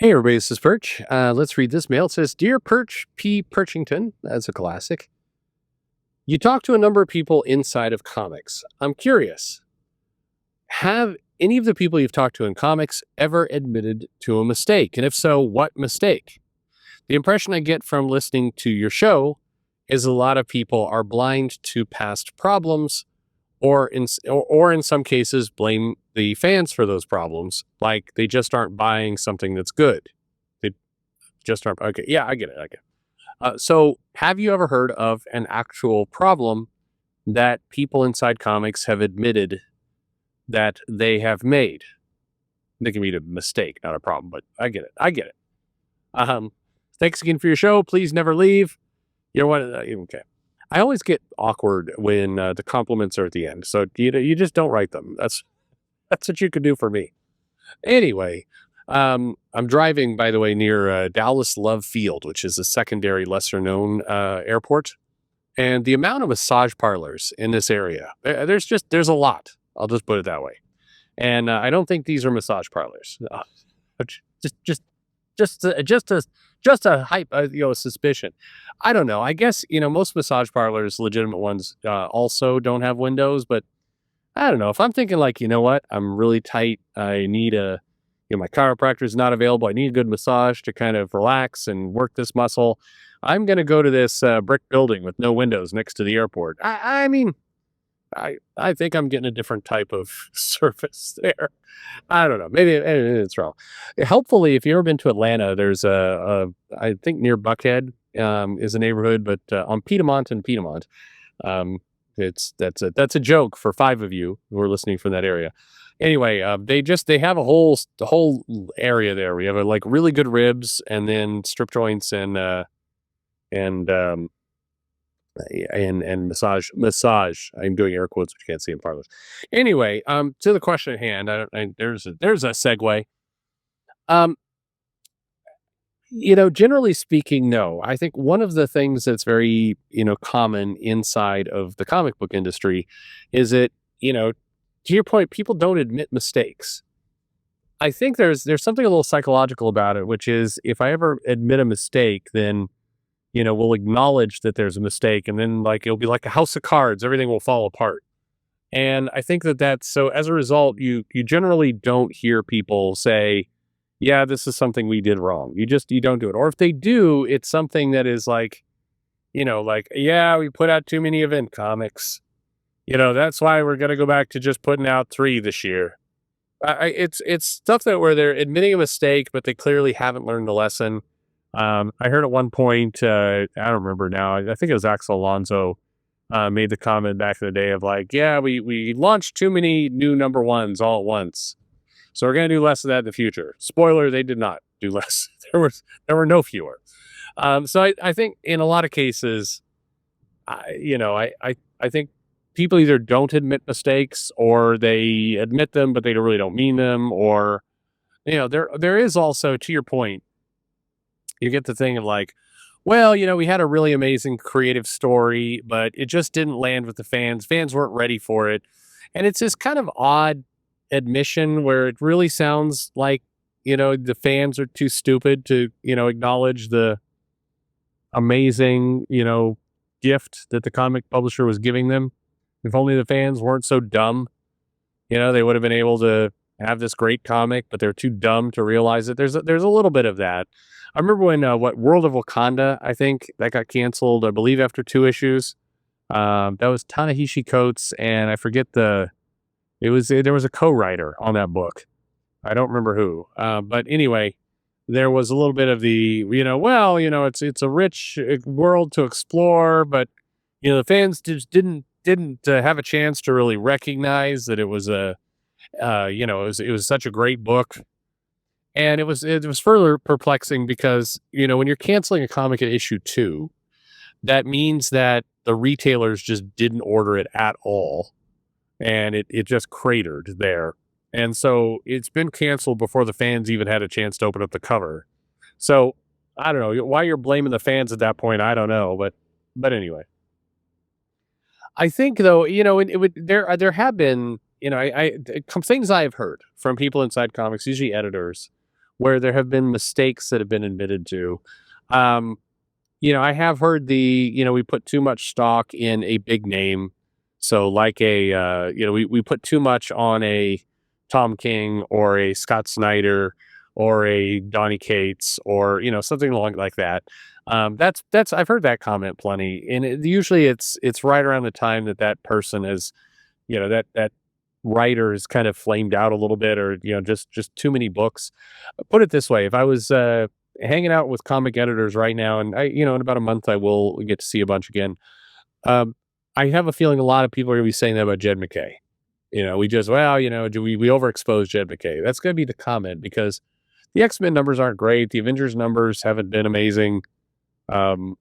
Hey everybody, this is Perch. Let's read this mail. It says, "Dear Perch P. Perchington," that's a classic. "You talk to a number of people inside of comics. I'm curious, have any of the people you've talked to in comics ever admitted to a mistake? And if so, what mistake? The impression I get from listening to your show is a lot of people are blind to past problems or in some cases blame the fans for those problems, like they just aren't buying something that's good. They just aren't. Okay, yeah, I get it. I get it. So, have you ever heard of an actual problem that people inside comics have admitted that they have made? They can be a mistake, not a problem, but I get it. I get it. Um, Thanks again for your show. Please never leave. You're one. Okay. I always get awkward when the compliments are at the end, so you just don't write them. That's what you can do for me. Anyway, I'm driving, by the way, near Dallas Love Field, which is a secondary, lesser known airport. And the amount of massage parlors in this area, there's a lot. I'll just put it that way. And I don't think these are massage parlors. Just, just, just a hype, suspicion. I don't know. I guess most massage parlors, legitimate ones, also don't have windows, but I don't know. If I'm thinking like, what, I'm really tight. I need my chiropractor is not available. I need a good massage to kind of relax and work this muscle. I'm going to go to this brick building with no windows next to the airport. I mean, I think I'm getting a different type of service there. I don't know. Maybe it's wrong. Helpfully, if you've ever been to Atlanta, there's I think near Buckhead is a neighborhood, but on Piedmont and Piedmont. That's a joke for 5 of you who are listening from that area. Anyway, they have the whole area there. We have like really good ribs and then strip joints and and massage. I'm doing air quotes, which you can't see in parlors. Anyway, to the question at hand, there's a segue. Um, generally speaking, no. I think one of the things that's very, common inside of the comic book industry is that, to your point, people don't admit mistakes. I think there's something a little psychological about it, which is if I ever admit a mistake, then, we'll acknowledge that there's a mistake, and then like it'll be like a house of cards, everything will fall apart. And I think that's so as a result, you generally don't hear people say, yeah, this is something we did wrong. You don't do it. Or if they do, it's something that is like, yeah, we put out too many event comics. That's why we're going to go back to just putting out 3 this year. It's stuff that where they're admitting a mistake, but they clearly haven't learned the lesson. I heard at one point, I don't remember now. I think it was Axel Alonso made the comment back in the day of like, yeah, we launched too many new number ones all at once. So we're going to do less of that in the future. Spoiler, they did not do less. There were no fewer. So I think in a lot of cases, I think people either don't admit mistakes or they admit them, but they really don't mean them. Or, there is also, to your point, you get the thing of like, well, we had a really amazing creative story, but it just didn't land with the fans. Fans weren't ready for it. And it's this kind of odd admission where it really sounds like, the fans are too stupid to, acknowledge the amazing, gift that the comic publisher was giving them. If only the fans weren't so dumb, they would have been able to have this great comic, but they're too dumb to realize it. There's a little bit of that. I remember when World of Wakanda, I think that got canceled, I believe after 2 issues. That was Ta-Nehisi Coates, and I forget there was a co-writer on that book. I don't remember who. But anyway, there was a little bit of the, it's a rich world to explore, but the fans just didn't have a chance to really recognize that it was it was such a great book. And it was further perplexing because, when you're canceling a comic at issue 2, that means that the retailers just didn't order it at all. And it just cratered there. And so it's been canceled before the fans even had a chance to open up the cover. So I don't know why you're blaming the fans at that point. I don't know. But anyway, I think though, there have been, things I've heard from people inside comics, usually editors, where there have been mistakes that have been admitted to. Um, I have heard we put too much stock in a big name. So like we put too much on a Tom King or a Scott Snyder or a Donny Cates or, something along like that. I've heard that comment plenty. And usually it's right around the time that person is, that writer is kind of flamed out a little bit or, just too many books. Put it this way, if I was, hanging out with comic editors right now, and in about a month, I will get to see a bunch again. Um, I have a feeling a lot of people are gonna be saying that about Jed McKay. We just, well, do we overexpose Jed McKay? That's gonna be the comment because the X-Men numbers aren't great. The Avengers numbers haven't been amazing. You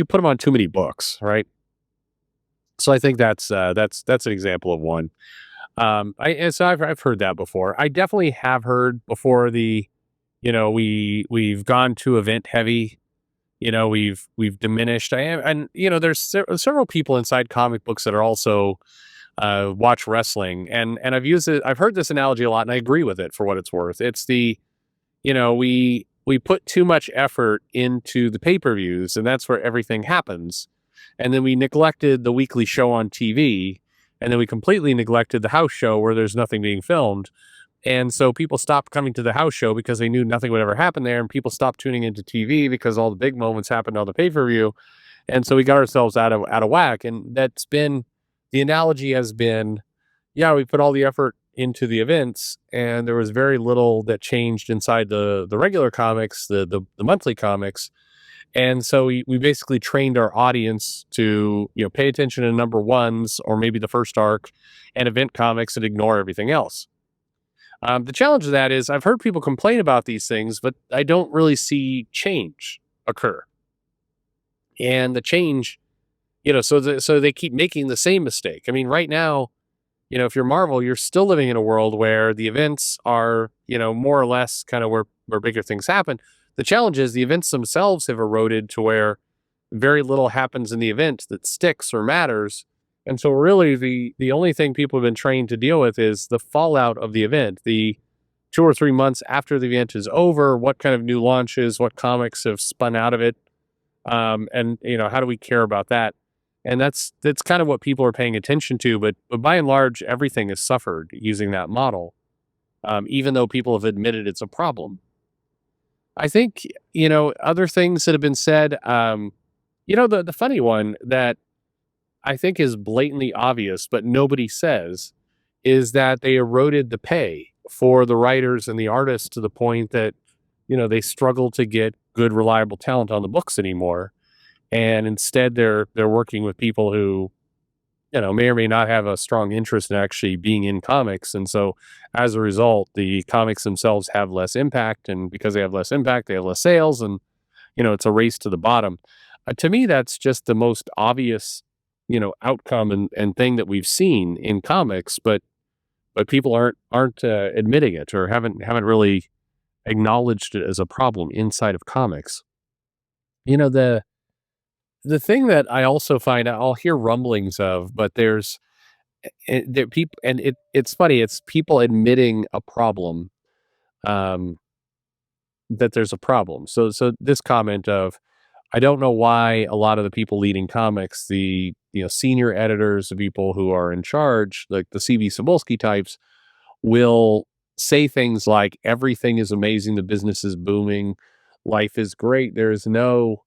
put them on too many books, right? So I think that's an example of one. I've heard that before. I definitely have heard before we've gone to event heavy. We've diminished. I am, and there's several people inside comic books that are also watch wrestling, and I've used it. I've heard this analogy a lot, and I agree with it for what it's worth. It's we put too much effort into the pay-per-views, and that's where everything happens. And then we neglected the weekly show on TV, and then we completely neglected the house show where there's nothing being filmed. And so people stopped coming to the house show because they knew nothing would ever happen there, and people stopped tuning into TV because all the big moments happened on the pay-per-view. And so we got ourselves out of whack. And that's been the analogy has been, yeah, we put all the effort into the events, and there was very little that changed inside the regular comics, the monthly comics. And so we basically trained our audience to, pay attention to number ones or maybe the first arc and event comics and ignore everything else. The challenge of that is I've heard people complain about these things, but I don't really see change occur. And the change, so they keep making the same mistake. I mean, right now, if you're Marvel, you're still living in a world where the events are, more or less kind of where bigger things happen. The challenge is the events themselves have eroded to where very little happens in the event that sticks or matters. And so really the only thing people have been trained to deal with is the fallout of the event, the 2 or 3 months after the event is over, what kind of new launches, what comics have spun out of it. And how do we care about that? And that's kind of what people are paying attention to, but by and large, everything has suffered using that model. Even though people have admitted it's a problem. I think, other things that have been said, the funny one that I think is blatantly obvious, but nobody says, is that they eroded the pay for the writers and the artists to the point that, they struggle to get good, reliable talent on the books anymore. And instead they're working with people who, may or may not have a strong interest in actually being in comics. And so as a result, the comics themselves have less impact. And because they have less impact, they have less sales. And, it's a race to the bottom. To me, that's just the most obvious, outcome and thing that we've seen in comics, but people aren't admitting it or haven't really acknowledged it as a problem inside of comics. The thing that I also find I'll hear rumblings of, but there people, and it's funny. It's people admitting a problem, um, that there's a problem. So this comment of, I don't know why a lot of the people leading comics, the senior editors, the people who are in charge, like the CB Cebulski types, will say things like everything is amazing, the business is booming, life is great. There is no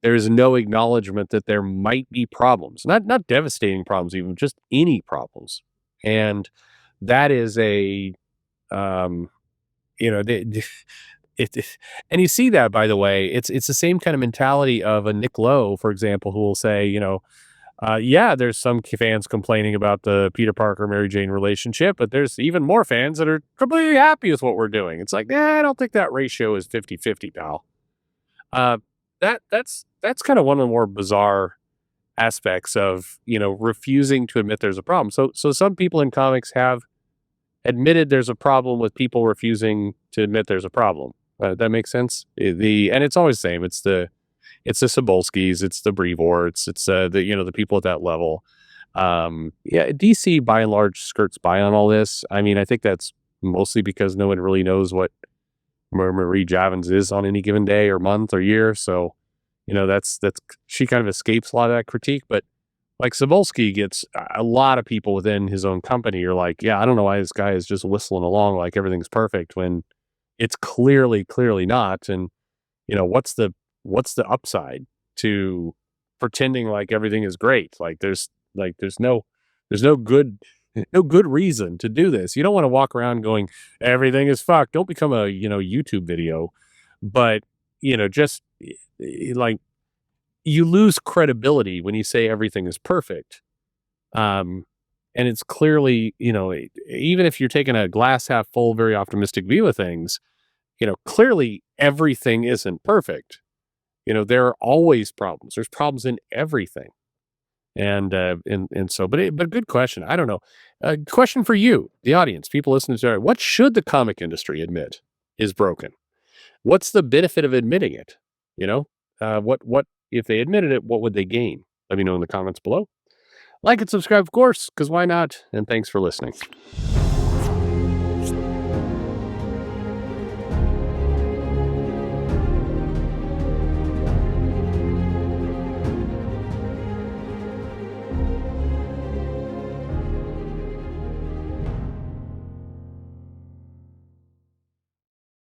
acknowledgement that there might be problems, not devastating problems, even just any problems. And that is um, the it, and you see that, by the way, it's the same kind of mentality of a Nick Lowe, for example, who will say, yeah, there's some fans complaining about the Peter Parker Mary Jane relationship, but there's even more fans that are completely happy with what we're doing. It's like, I don't think that ratio is 50-50, pal. Uh, that's kind of one of the more bizarre aspects of refusing to admit there's a problem. So some people in comics have admitted there's a problem with people refusing to admit there's a problem. That makes sense. And it's always the same. It's the Cebulskis, it's the Brevoorts, it's the people at that level. Yeah, DC by and large skirts by on all this. I mean, I think that's mostly because no one really knows what where Marie Javins is on any given day or month or year. So, that's she kind of escapes a lot of that critique. But like Cebulski gets a lot of people within his own company are like, yeah, I don't know why this guy is just whistling along like everything's perfect when it's clearly not. And what's the upside to pretending like everything is great? Like there's no good reason to do this. You don't want to walk around going everything is fucked. Don't become a YouTube video, but just like you lose credibility when you say everything is perfect. Um, and it's clearly, even if you're taking a glass half full, very optimistic view of things, clearly everything isn't perfect. There are always problems. There's problems in everything. And so, but good question. I don't know. Question for you, the audience, people listening to it. What should the comic industry admit is broken? What's the benefit of admitting it? What if they admitted it, what would they gain? Let me know in the comments below. Like and subscribe, of course, because why not? And thanks for listening.